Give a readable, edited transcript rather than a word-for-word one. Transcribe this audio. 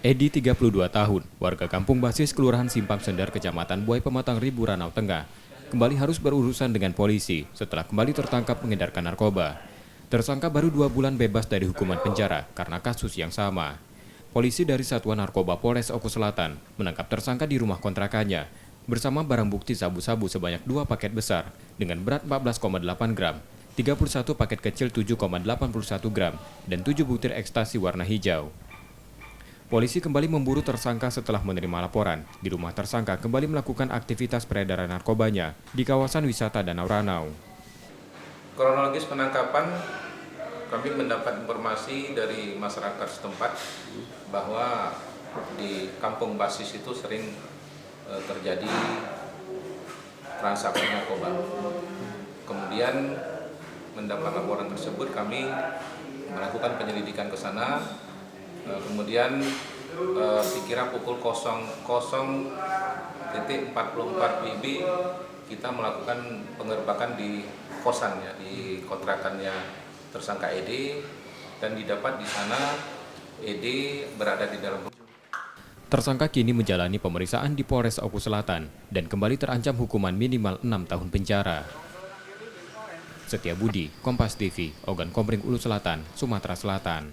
Edi 32 tahun, warga kampung basis Kelurahan Simpang Sendar, Kecamatan Buai Pematang Ribu, Ranau Tengah, kembali harus berurusan dengan polisi setelah kembali tertangkap mengedarkan narkoba. Tersangka baru 2 bulan bebas dari hukuman penjara karena kasus yang sama. Polisi dari Satuan Narkoba Polres Oku Selatan menangkap tersangka di rumah kontrakannya bersama barang bukti sabu-sabu sebanyak 2 paket besar dengan berat 14,8 gram, 31 paket kecil 7,81 gram, dan 7 butir ekstasi warna hijau. Polisi kembali memburu tersangka setelah menerima laporan. Di rumah tersangka kembali melakukan aktivitas peredaran narkobanya di kawasan wisata Danau Ranau. Kronologis penangkapan, kami mendapat informasi dari masyarakat setempat bahwa di kampung basis itu sering terjadi transaksi narkoba. Kemudian mendapat laporan tersebut, kami melakukan penyelidikan ke sana. Kemudian dikira pukul 00.44 WIB kita melakukan penggerbakan di kosan, ya, di kontrakannya tersangka ED, dan didapat di sana ED berada di dalam. Tersangka kini menjalani pemeriksaan di Polres Oku Selatan dan kembali terancam hukuman minimal 6 tahun penjara. Setia Budi, Kompas TV, Ogan Komering Ulu Selatan, Sumatera Selatan.